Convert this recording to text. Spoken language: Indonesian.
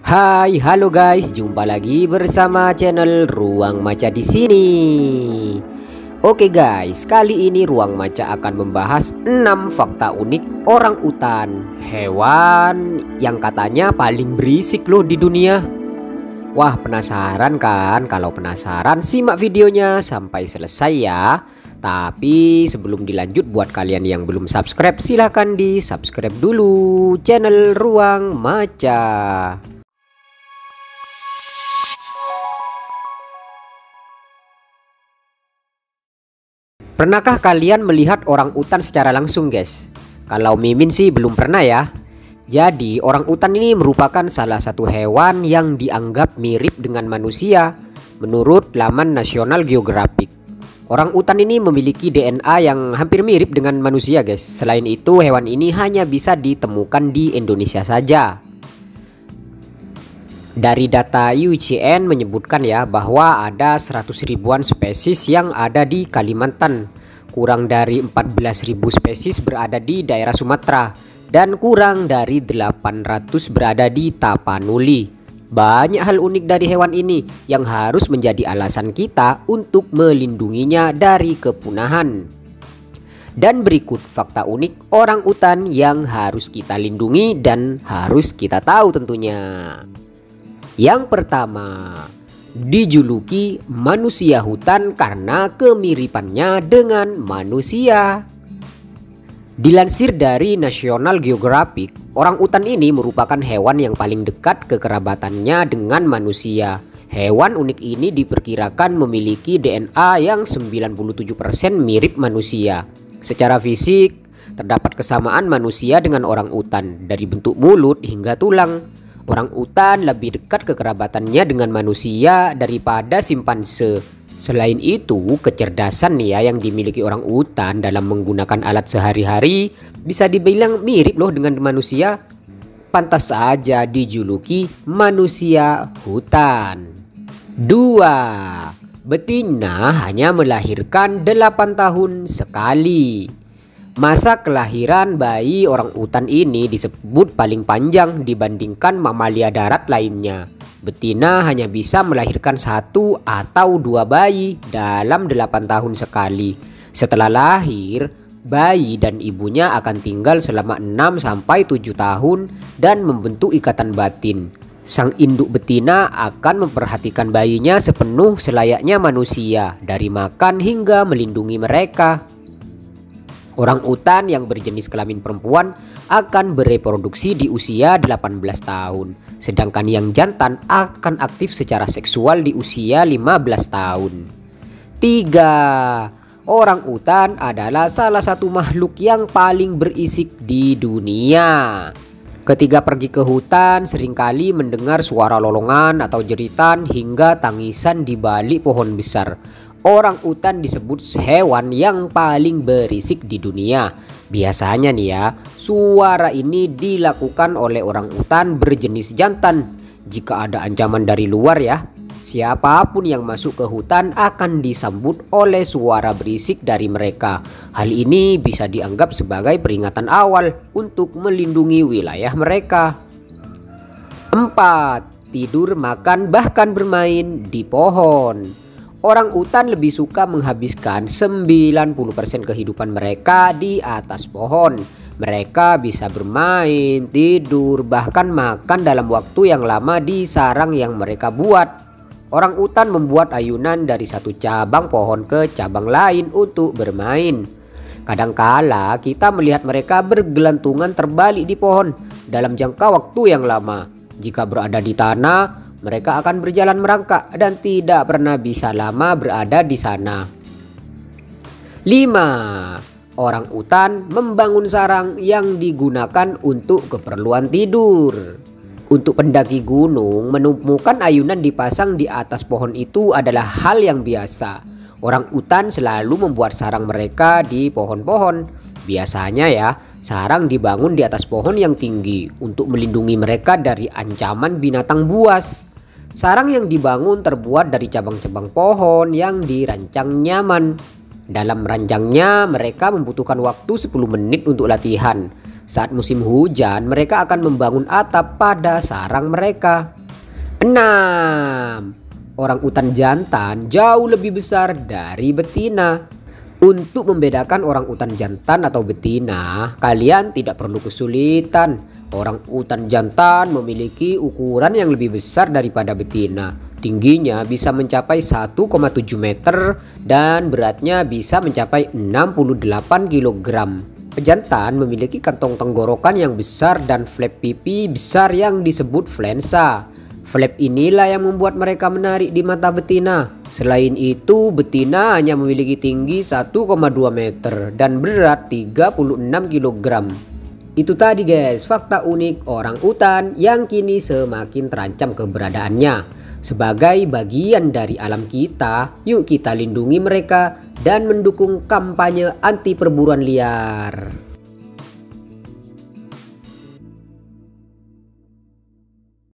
Hai, halo guys, jumpa lagi bersama channel Ruang Maca di sini. Oke guys, kali ini Ruang Maca akan membahas 6 fakta unik orang utan, hewan yang katanya paling berisik loh di dunia. Wah, penasaran kan? Kalau penasaran, simak videonya sampai selesai ya. Tapi sebelum dilanjut, buat kalian yang belum subscribe, silahkan di subscribe dulu channel Ruang Maca. Pernahkah kalian melihat orang utan secara langsung guys? Kalau Mimin sih belum pernah ya. Jadi orang utan ini merupakan salah satu hewan yang dianggap mirip dengan manusia menurut laman National Geographic. Orang utan ini memiliki DNA yang hampir mirip dengan manusia guys. Selain itu hewan ini hanya bisa ditemukan di Indonesia saja. Dari data IUCN menyebutkan ya bahwa ada 100 ribuan spesies yang ada di Kalimantan. Kurang dari 14.000 spesies berada di daerah Sumatera dan kurang dari 800 berada di Tapanuli. Banyak hal unik dari hewan ini yang harus menjadi alasan kita untuk melindunginya dari kepunahan. Dan berikut fakta unik orang utan yang harus kita lindungi dan harus kita tahu tentunya. Yang pertama, dijuluki manusia hutan karena kemiripannya dengan manusia. Dilansir dari National Geographic, orang utan ini merupakan hewan yang paling dekat kekerabatannya dengan manusia. Hewan unik ini diperkirakan memiliki DNA yang 97% mirip manusia. Secara fisik, terdapat kesamaan manusia dengan orang utan dari bentuk mulut hingga tulang. Orang utan lebih dekat kekerabatannya dengan manusia daripada simpanse. Selain itu, kecerdasan ya yang dimiliki orang utan dalam menggunakan alat sehari-hari bisa dibilang mirip loh dengan manusia. Pantas saja dijuluki manusia hutan. 2. Betina hanya melahirkan 8 tahun sekali. Masa kelahiran bayi orang utan ini disebut paling panjang dibandingkan mamalia darat lainnya. Betina hanya bisa melahirkan 1 atau 2 bayi dalam 8 tahun sekali. Setelah lahir, bayi dan ibunya akan tinggal selama 6-7 tahun dan membentuk ikatan batin. Sang induk betina akan memperhatikan bayinya sepenuh selayaknya manusia, dari makan hingga melindungi mereka. Orang utan yang berjenis kelamin perempuan akan bereproduksi di usia 18 tahun. Sedangkan yang jantan akan aktif secara seksual di usia 15 tahun. 3. Orang utan adalah salah satu makhluk yang paling berisik di dunia. Ketika pergi ke hutan, seringkali mendengar suara lolongan atau jeritan hingga tangisan di balik pohon besar. Orang utan disebut hewan yang paling berisik di dunia. Biasanya nih ya, suara ini dilakukan oleh orang utan berjenis jantan. Jika ada ancaman dari luar ya, siapapun yang masuk ke hutan akan disambut oleh suara berisik dari mereka. Hal ini bisa dianggap sebagai peringatan awal untuk melindungi wilayah mereka. 4. Tidur, makan, bahkan bermain di pohon. Orang utan lebih suka menghabiskan 90% kehidupan mereka di atas pohon. Mereka bisa bermain, tidur, bahkan makan dalam waktu yang lama di sarang yang mereka buat. Orang utan membuat ayunan dari satu cabang pohon ke cabang lain untuk bermain. Kadangkala kita melihat mereka bergelantungan terbalik di pohon dalam jangka waktu yang lama. Jika berada di tanah, mereka akan berjalan merangkak dan tidak pernah bisa lama berada di sana. 5. Orang utan membangun sarang yang digunakan untuk keperluan tidur. Untuk pendaki gunung, menemukan ayunan dipasang di atas pohon itu adalah hal yang biasa. Orang utan selalu membuat sarang mereka di pohon-pohon. Biasanya ya, sarang dibangun di atas pohon yang tinggi untuk melindungi mereka dari ancaman binatang buas. Sarang yang dibangun terbuat dari cabang-cabang pohon yang dirancang nyaman. Dalam merancangnya, mereka membutuhkan waktu 10 menit untuk latihan. Saat musim hujan, mereka akan membangun atap pada sarang mereka. 6. Orang utan jantan jauh lebih besar dari betina. Untuk membedakan orang utan jantan atau betina, kalian tidak perlu kesulitan. Orang utan jantan memiliki ukuran yang lebih besar daripada betina. Tingginya bisa mencapai 1,7 meter dan beratnya bisa mencapai 68 kg. Pejantan memiliki kantong tenggorokan yang besar dan flap pipi besar yang disebut flensa. Flap inilah yang membuat mereka menarik di mata betina. Selain itu, betina hanya memiliki tinggi 1,2 meter dan berat 36 kg. Itu tadi guys, fakta unik orang utan yang kini semakin terancam keberadaannya. Sebagai bagian dari alam kita, yuk kita lindungi mereka dan mendukung kampanye anti perburuan liar.